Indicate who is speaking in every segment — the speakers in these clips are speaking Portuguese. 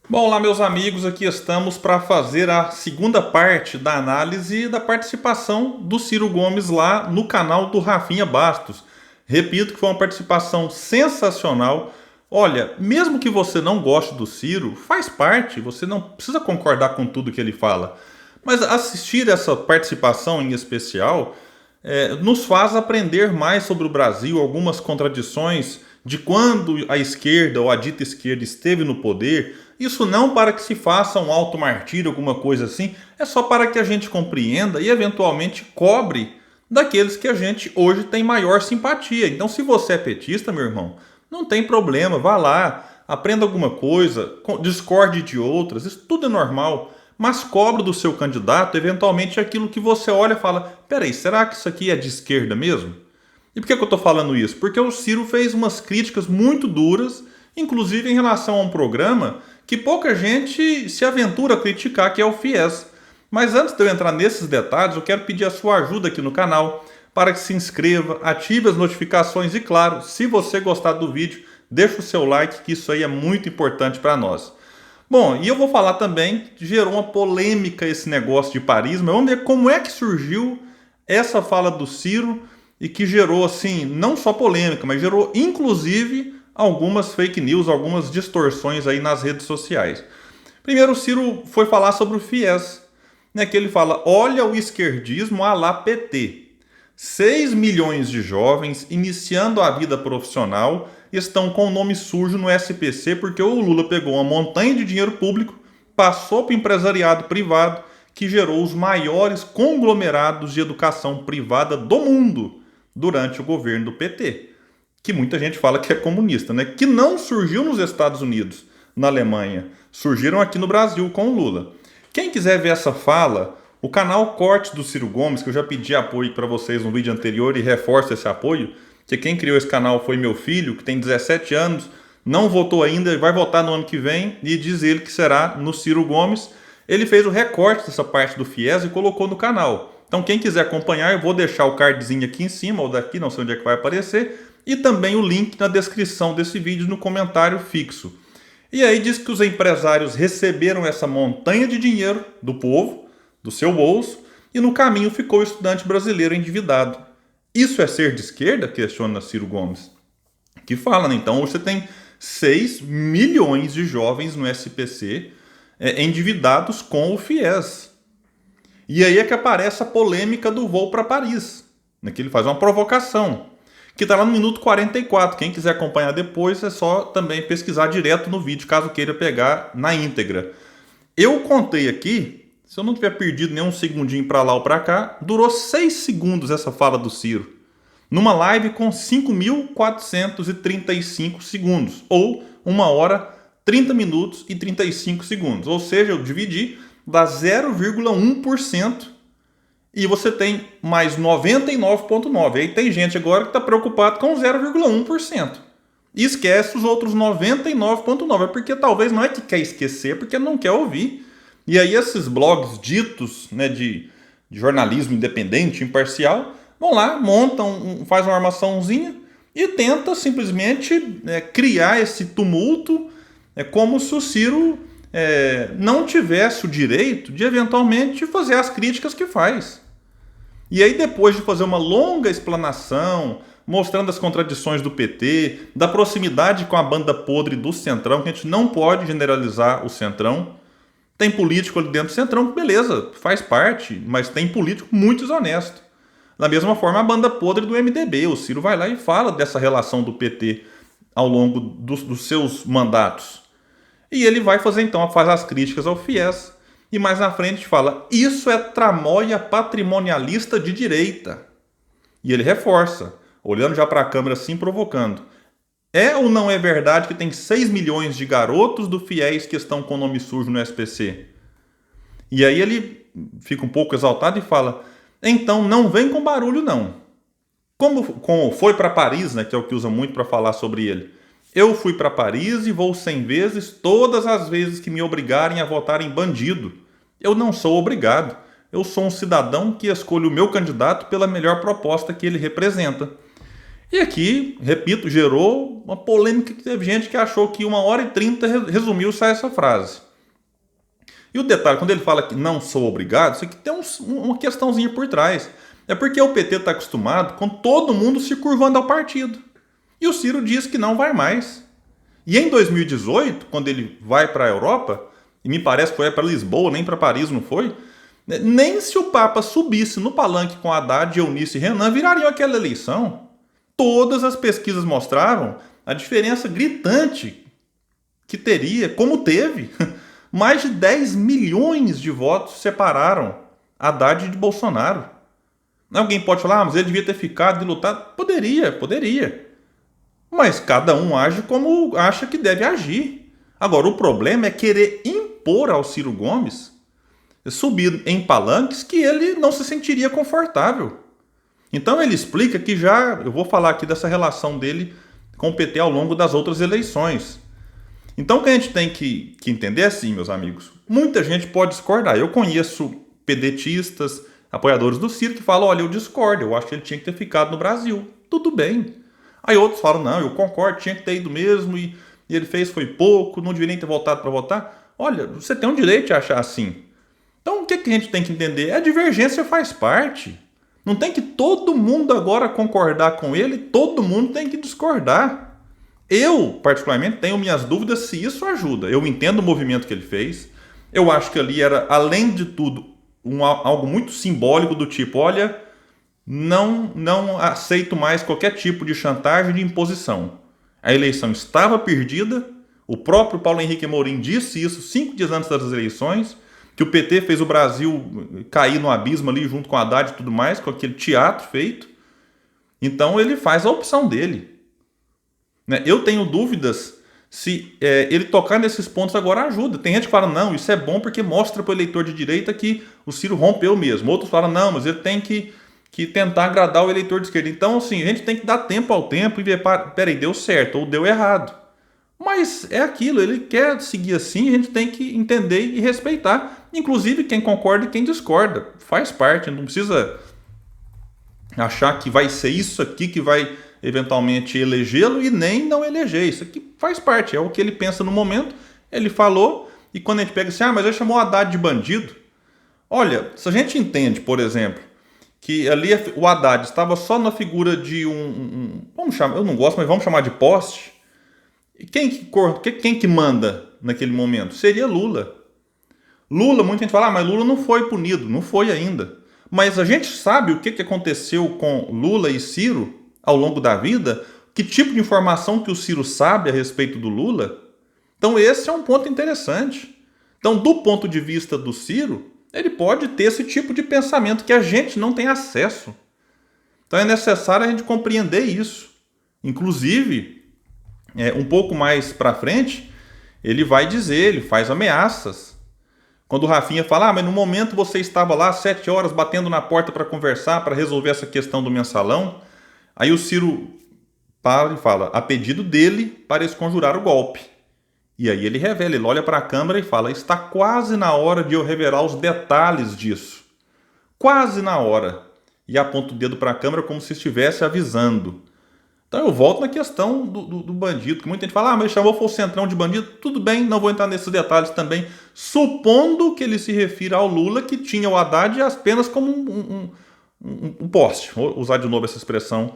Speaker 1: Bom, lá meus amigos, aqui estamos para fazer a segunda parte da análise da participação do Ciro Gomes lá no canal do Rafinha Bastos. Repito que foi uma participação sensacional. Olha, mesmo que você não goste do Ciro, faz parte, você não precisa concordar com tudo que ele fala. Mas assistir essa participação em especial nos faz aprender mais sobre o Brasil, algumas contradições de quando a esquerda ou a dita esquerda esteve no poder. Isso não para que se faça um auto-martírio, alguma coisa assim, é só para que a gente compreenda e eventualmente cobre daqueles que a gente hoje tem maior simpatia. Então, se você é petista, meu irmão, não tem problema, vá lá, aprenda alguma coisa, discorde de outras, isso tudo é normal. Mas cobre do seu candidato, eventualmente, aquilo que você olha e fala: peraí, será que isso aqui é de esquerda mesmo? E por que eu estou falando isso? Porque o Ciro fez umas críticas muito duras, inclusive em relação a um programa que pouca gente se aventura a criticar, que é o FIES. Mas antes de eu entrar nesses detalhes, eu quero pedir a sua ajuda aqui no canal para que se inscreva, ative as notificações e, claro, se você gostar do vídeo, deixa o seu like, que isso aí é muito importante para nós. Bom, e eu vou falar também que gerou uma polêmica esse negócio de Paris, mas vamos ver como é que surgiu essa fala do Ciro e que gerou, assim, não só polêmica, mas gerou inclusive algumas fake news, algumas distorções aí nas redes sociais. Primeiro, o Ciro foi falar sobre o FIES, né, que ele fala: olha o esquerdismo à la PT. 6 milhões de jovens iniciando a vida profissional estão com o nome sujo no SPC porque o Lula pegou uma montanha de dinheiro público, passou para o empresariado privado, que gerou os maiores conglomerados de educação privada do mundo durante o governo do PT, que muita gente fala que é comunista, né? Que não surgiu nos Estados Unidos, na Alemanha, surgiram aqui no Brasil com o Lula. Quem quiser ver essa fala, o canal Cortes do Ciro Gomes, que eu já pedi apoio para vocês no vídeo anterior e reforço esse apoio, que quem criou esse canal foi meu filho, que tem 17 anos, não votou ainda, vai votar no ano que vem, e diz ele que será no Ciro Gomes. Ele fez o recorte dessa parte do FIES e colocou no canal. Então quem quiser acompanhar, eu vou deixar o cardzinho aqui em cima, ou daqui, não sei onde é que vai aparecer, e também o link na descrição desse vídeo no comentário fixo. E aí diz que os empresários receberam essa montanha de dinheiro do povo, do seu bolso, e no caminho ficou o estudante brasileiro endividado. Isso é ser de esquerda? Questiona Ciro Gomes. Que fala, né? Então você tem 6 milhões de jovens no SPC endividados com o FIES. E aí é que aparece a polêmica do voo para Paris, né? Que ele faz uma provocação, que está lá no minuto 44. Quem quiser acompanhar depois é só também pesquisar direto no vídeo, caso queira pegar na íntegra. Eu contei aqui, se eu não tiver perdido nem um segundinho para lá ou para cá, durou 6 segundos essa fala do Ciro. Numa live com 5.435 segundos, ou 1 hora, 30 minutos e 35 segundos. Ou seja, eu dividi, dá 0,1%. E você tem mais 99,9%. Aí tem gente agora que está preocupado com 0,1%. E esquece os outros 99,9%. É porque talvez não é que quer esquecer, é porque não quer ouvir. E aí esses blogs ditos, né, de jornalismo independente, imparcial, vão lá, montam, faz uma armaçãozinha e tenta simplesmente criar esse tumulto, como se o Ciro não tivesse o direito de eventualmente fazer as críticas que faz. E aí, depois de fazer uma longa explanação, mostrando as contradições do PT, da proximidade com a banda podre do Centrão, que a gente não pode generalizar o Centrão. Tem político ali dentro do Centrão que, beleza, faz parte, mas tem político muito desonesto. Da mesma forma, a banda podre do MDB. O Ciro vai lá e fala dessa relação do PT ao longo dos seus mandatos. E ele vai fazer, então, faz as críticas ao FIES. E mais na frente fala: isso é tramóia patrimonialista de direita. E ele reforça, olhando já para a câmera assim, provocando: é ou não é verdade que tem 6 milhões de garotos do FIES que estão com nome sujo no SPC? E aí ele fica um pouco exaltado e fala: então não vem com barulho não. Como foi para Paris, né, que é o que usa muito para falar sobre ele. Eu fui para Paris e vou 100 vezes, todas as vezes que me obrigarem a votar em bandido. Eu não sou obrigado. Eu sou um cidadão que escolhe o meu candidato pela melhor proposta que ele representa. E aqui, repito, gerou uma polêmica que teve gente que achou que 1h30 resumiu-se a essa frase. E o detalhe, quando ele fala que não sou obrigado, isso aqui tem uma questãozinha por trás. É porque o PT está acostumado com todo mundo se curvando ao partido. E o Ciro diz que não vai mais. E em 2018, quando ele vai para a Europa, e me parece que foi para Lisboa, nem para Paris, não foi? Nem se o Papa subisse no palanque com Haddad, Eunice e Renan, virariam aquela eleição. Todas as pesquisas mostravam a diferença gritante que teria, como teve. Mais de 10 milhões de votos separaram Haddad de Bolsonaro. Alguém pode falar, mas ele devia ter ficado e lutado. Poderia. Mas cada um age como acha que deve agir. Agora, o problema é querer impor ao Ciro Gomes subir em palanques que ele não se sentiria confortável. Então ele explica que eu vou falar aqui dessa relação dele com o PT ao longo das outras eleições. Então o que a gente tem que entender é assim, meus amigos. Muita gente pode discordar. Eu conheço pedetistas, apoiadores do Ciro que falam, olha, eu discordo, eu acho que ele tinha que ter ficado no Brasil. Tudo bem. Aí outros falam, não, eu concordo, tinha que ter ido mesmo e ele fez foi pouco, não devia nem ter voltado para votar. Olha, você tem um direito de achar assim. Então o que a gente tem que entender? A divergência faz parte. Não tem que todo mundo agora concordar com ele, todo mundo tem que discordar. Eu, particularmente, tenho minhas dúvidas se isso ajuda. Eu entendo o movimento que ele fez. Eu acho que ali era, além de tudo, algo muito simbólico do tipo, olha, não aceito mais qualquer tipo de chantagem de imposição. A eleição estava perdida. O próprio Paulo Henrique Amorim disse isso 5 dias antes das eleições, que o PT fez o Brasil cair no abismo ali junto com a Haddad e tudo mais, com aquele teatro feito. Então ele faz a opção dele. Eu tenho dúvidas se ele tocar nesses pontos agora ajuda. Tem gente que fala, não, isso é bom porque mostra para o eleitor de direita que o Ciro rompeu mesmo. Outros falam, não, mas ele tem que tentar agradar o eleitor de esquerda. Então, assim, a gente tem que dar tempo ao tempo e ver, peraí, deu certo ou deu errado. Mas é aquilo, ele quer seguir assim, a gente tem que entender e respeitar. Inclusive quem concorda e quem discorda. Faz parte, não precisa achar que vai ser isso aqui que vai eventualmente elegê-lo e nem não eleger. Isso aqui faz parte, é o que ele pensa no momento. Ele falou, e quando a gente pega assim, mas ele chamou o Haddad de bandido. Olha, se a gente entende, por exemplo, que ali o Haddad estava só na figura de vamos chamar, eu não gosto, mas vamos chamar de poste. E quem que manda naquele momento? Seria Lula. Muita gente fala, mas Lula não foi punido. Não foi ainda. Mas a gente sabe o que aconteceu com Lula e Ciro ao longo da vida? Que tipo de informação que o Ciro sabe a respeito do Lula? Então esse é um ponto interessante. Então, do ponto de vista do Ciro, ele pode ter esse tipo de pensamento que a gente não tem acesso. Então é necessário a gente compreender isso. Inclusive, um pouco mais para frente, ele vai dizer, ele faz ameaças. Quando o Rafinha fala, mas no momento você estava lá 7 horas batendo na porta para conversar, para resolver essa questão do mensalão. Aí o Ciro para e fala, a pedido dele para esconjurar o golpe. E aí ele revela, ele olha para a câmera e fala, está quase na hora de eu revelar os detalhes disso. Quase na hora. E aponta o dedo para a câmera como se estivesse avisando. Então eu volto na questão do bandido, que muita gente fala, mas chamou foi o Centrão de bandido. Tudo bem, não vou entrar nesses detalhes também. Supondo que ele se refira ao Lula, que tinha o Haddad apenas como um poste. Vou usar de novo essa expressão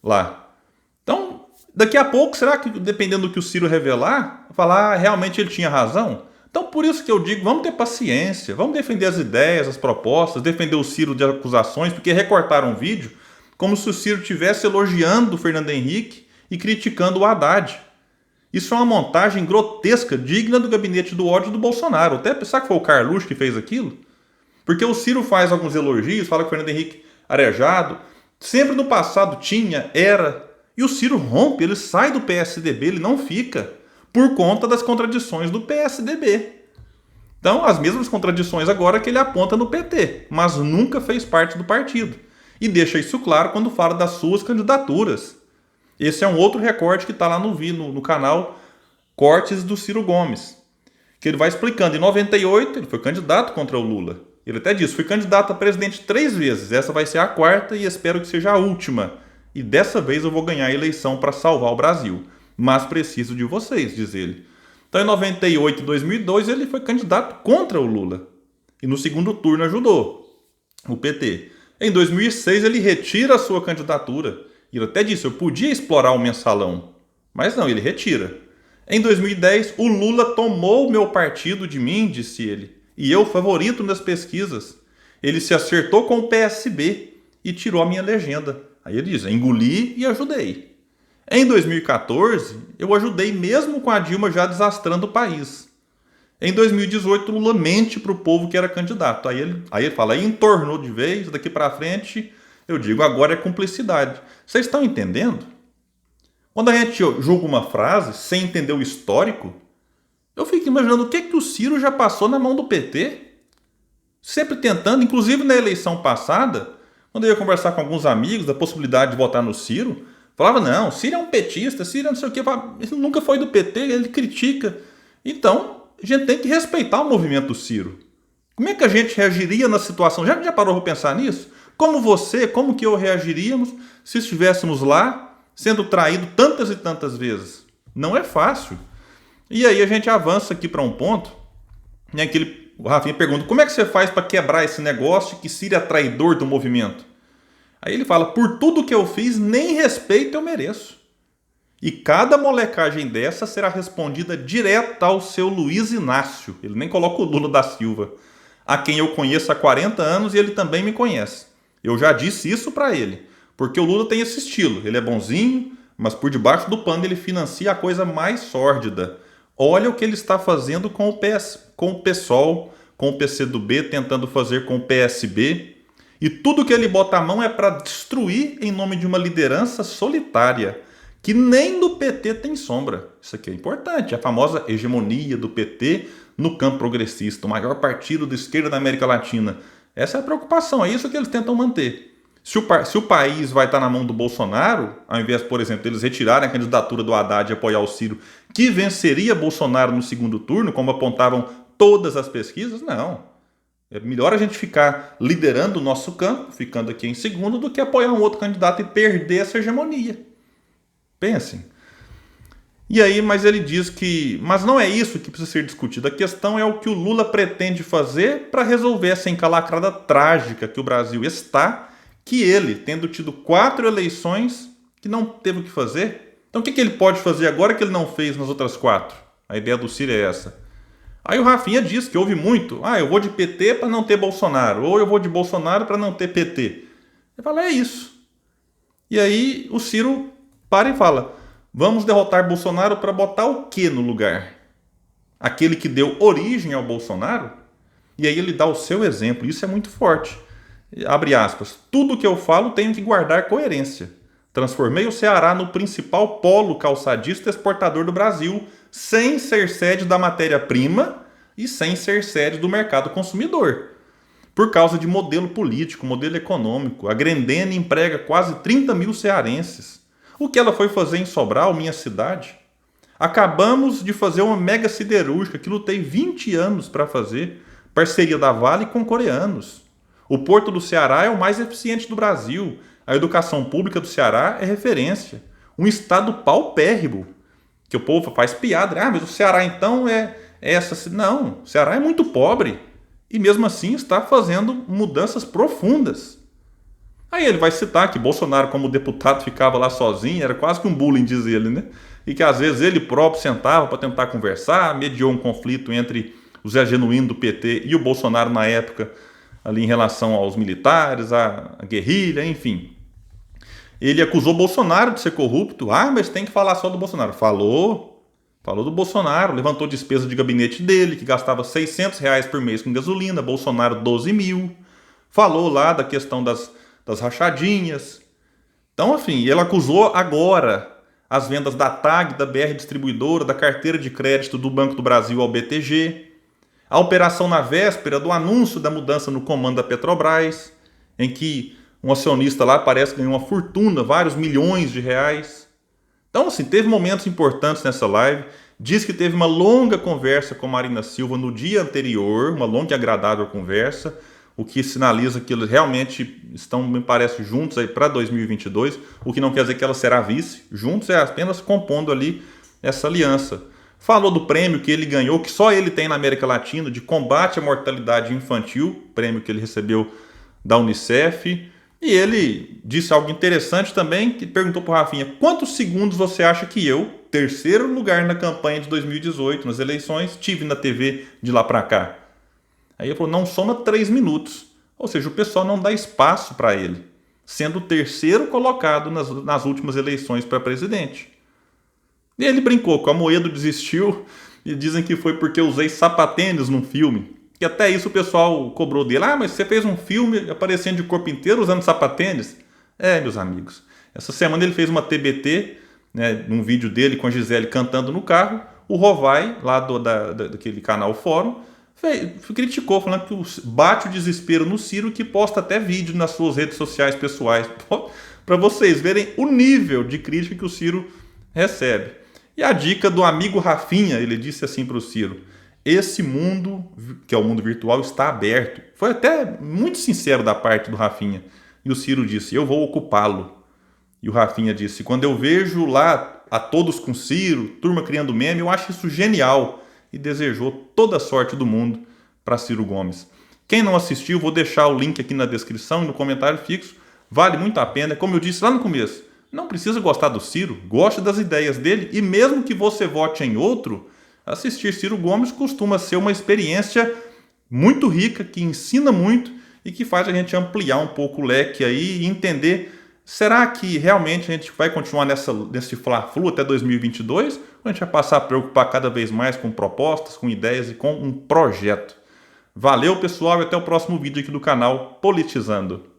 Speaker 1: lá. Então, daqui a pouco, será que, dependendo do que o Ciro revelar, falar, realmente ele tinha razão? Então, por isso que eu digo, vamos ter paciência, vamos defender as ideias, as propostas, defender o Ciro de acusações, porque recortaram um vídeo como se o Ciro estivesse elogiando o Fernando Henrique e criticando o Haddad. Isso é uma montagem grotesca, digna do gabinete do ódio do Bolsonaro. Até pensar que foi o Carluxo que fez aquilo? Porque o Ciro faz alguns elogios, fala que o Fernando Henrique arejado. Sempre no passado tinha, era. E o Ciro rompe, ele sai do PSDB, ele não fica, por conta das contradições do PSDB. Então, as mesmas contradições agora que ele aponta no PT, mas nunca fez parte do partido. E deixa isso claro quando fala das suas candidaturas. Esse é um outro recorte que está lá no canal Cortes do Ciro Gomes. Que ele vai explicando. Em 98, ele foi candidato contra o Lula. Ele até disse, fui candidato a presidente 3 vezes. Essa vai ser a 4ª e espero que seja a última. e dessa vez eu vou ganhar a eleição para salvar o Brasil. Mas preciso de vocês, diz ele. Então, em 98 e 2002, ele foi candidato contra o Lula. E no segundo turno ajudou o PT. Em 2006, ele retira a sua candidatura. E ele até disse, eu podia explorar o mensalão. Mas não, ele retira. Em 2010, o Lula tomou o meu partido de mim, disse ele. E eu, favorito nas pesquisas. Ele se acertou com o PSB e tirou a minha legenda. Aí ele diz, engoli e ajudei. Em 2014, eu ajudei mesmo com a Dilma já desastrando o país. Em 2018, Lula mente para o povo que era candidato. Aí ele fala, aí entornou de vez, daqui para frente, eu digo, agora é cumplicidade. Vocês estão entendendo? Quando a gente julga uma frase sem entender o histórico, eu fico imaginando o que o Ciro já passou na mão do PT. Sempre tentando, inclusive na eleição passada, quando eu ia conversar com alguns amigos da possibilidade de votar no Ciro, falava, não, Ciro é um petista, Ciro é não sei o quê, ele nunca foi do PT, ele critica. Então, a gente tem que respeitar o movimento do Ciro. Como é que a gente reagiria na situação? Já parou para pensar nisso? Como que eu reagiríamos se estivéssemos lá, sendo traído tantas e tantas vezes? Não é fácil. E aí a gente avança aqui para um ponto, né, que o Rafinha pergunta, como é que você faz para quebrar esse negócio de que Ciro é traidor do movimento? Aí ele fala, por tudo que eu fiz, nem respeito eu mereço. E cada molecagem dessa será respondida direto ao seu Luiz Inácio. Ele nem coloca o Lula da Silva, a quem eu conheço há 40 anos e ele também me conhece. Eu já disse isso para ele, porque o Lula tem esse estilo. Ele é bonzinho, mas por debaixo do pano ele financia a coisa mais sórdida. Olha o que ele está fazendo com o PSOL, com o PCdoB, tentando fazer com o PSB. E tudo que ele bota a mão é para destruir em nome de uma liderança solitária, que nem no PT tem sombra. Isso aqui é importante, a famosa hegemonia do PT no campo progressista, o maior partido de esquerda da América Latina. Essa é a preocupação, é isso que eles tentam manter. Se o país vai estar na mão do Bolsonaro, ao invés, por exemplo, eles retirarem a candidatura do Haddad e apoiar o Ciro, que venceria Bolsonaro no segundo turno, como apontavam todas as pesquisas, não. É melhor a gente ficar liderando o nosso campo, ficando aqui em segundo, do que apoiar um outro candidato e perder essa hegemonia. Pensem. E aí, mas ele diz que... Mas não é isso que precisa ser discutido. A questão é o que o Lula pretende fazer para resolver essa encalacrada trágica que o Brasil está, que ele, tendo tido 4 eleições, que não teve o que fazer. Então o que ele pode fazer agora que ele não fez nas outras 4? A ideia do Ciro é essa. Aí o Rafinha diz que houve muito. Eu vou de PT para não ter Bolsonaro. Ou eu vou de Bolsonaro para não ter PT. Ele fala, é isso. E aí o Ciro para e fala, vamos derrotar Bolsonaro para botar o quê no lugar? Aquele que deu origem ao Bolsonaro? E aí ele dá o seu exemplo. Isso é muito forte. Abre aspas. Tudo que eu falo tenho que guardar coerência. Transformei o Ceará no principal polo calçadista exportador do Brasil, sem ser sede da matéria-prima e sem ser sede do mercado consumidor. Por causa de modelo político, modelo econômico, a Grendene emprega quase 30 mil cearenses. O que ela foi fazer em Sobral, minha cidade? Acabamos de fazer uma mega siderúrgica que lutei 20 anos para fazer, parceria da Vale com coreanos. O Porto do Ceará é o mais eficiente do Brasil. A educação pública do Ceará é referência. Um estado paupérrimo. Que o povo faz piada. Mas o Ceará então é essa... Não, o Ceará é muito pobre. E mesmo assim está fazendo mudanças profundas. Aí ele vai citar que Bolsonaro, como deputado, ficava lá sozinho. Era quase que um bullying, diz ele, né? E que às vezes ele próprio sentava para tentar conversar, mediou um conflito entre o Zé Genuíno do PT e o Bolsonaro na época, ali em relação aos militares, à guerrilha, enfim. Ele acusou Bolsonaro de ser corrupto. Mas tem que falar só do Bolsonaro. Falou do Bolsonaro, levantou despesa de gabinete dele, que gastava R$600 por mês com gasolina, Bolsonaro 12 mil. Falou lá da questão das rachadinhas. Então, enfim, ele acusou agora as vendas da TAG, da BR Distribuidora, da carteira de crédito do Banco do Brasil ao BTG. A operação na véspera do anúncio da mudança no comando da Petrobras, em que um acionista lá parece que ganhou uma fortuna, vários milhões de reais. Então, assim, teve momentos importantes nessa live. Diz que teve uma longa conversa com Marina Silva no dia anterior, uma longa e agradável conversa. o que sinaliza que eles realmente estão, me parece, juntos aí para 2022, o que não quer dizer que ela será vice, juntos é apenas compondo ali essa aliança. Falou do prêmio que ele ganhou, que só ele tem na América Latina, de combate à mortalidade infantil, prêmio que ele recebeu da Unicef. E ele disse algo interessante também, que perguntou para o Rafinha, quantos segundos você acha que eu, terceiro lugar na campanha de 2018, nas eleições, tive na TV de lá para cá? Aí ele falou, não soma 3 minutos. Ou seja, o pessoal não dá espaço para ele, sendo o terceiro colocado nas últimas eleições para presidente. E ele brincou, que o Amoedo desistiu e dizem que foi porque eu usei sapatênis num filme. E até isso o pessoal cobrou dele. Ah, mas você fez um filme aparecendo de corpo inteiro usando sapatênis? É, meus amigos. Essa semana ele fez uma TBT, né, num vídeo dele com a Gisele cantando no carro. O Rovai, lá daquele canal Fórum, criticou, falando que bate o desespero no Ciro, que posta até vídeo nas suas redes sociais pessoais. Para vocês verem o nível de crítica que o Ciro recebe. E a dica do amigo Rafinha, ele disse assim para o Ciro, esse mundo, que é o mundo virtual, está aberto. Foi até muito sincero da parte do Rafinha. E o Ciro disse, eu vou ocupá-lo. E o Rafinha disse, quando eu vejo lá a todos com Ciro, turma criando meme, eu acho isso genial. E desejou toda a sorte do mundo para Ciro Gomes. Quem não assistiu, vou deixar o link aqui na descrição e no comentário fixo. Vale muito a pena, como eu disse lá no começo. Não precisa gostar do Ciro, goste das ideias dele e mesmo que você vote em outro, assistir Ciro Gomes costuma ser uma experiência muito rica, que ensina muito e que faz a gente ampliar um pouco o leque aí e entender, será que realmente a gente vai continuar nesse fla-flu até 2022 ou a gente vai passar a preocupar cada vez mais com propostas, com ideias e com um projeto? Valeu, pessoal, e até o próximo vídeo aqui do canal Politizando.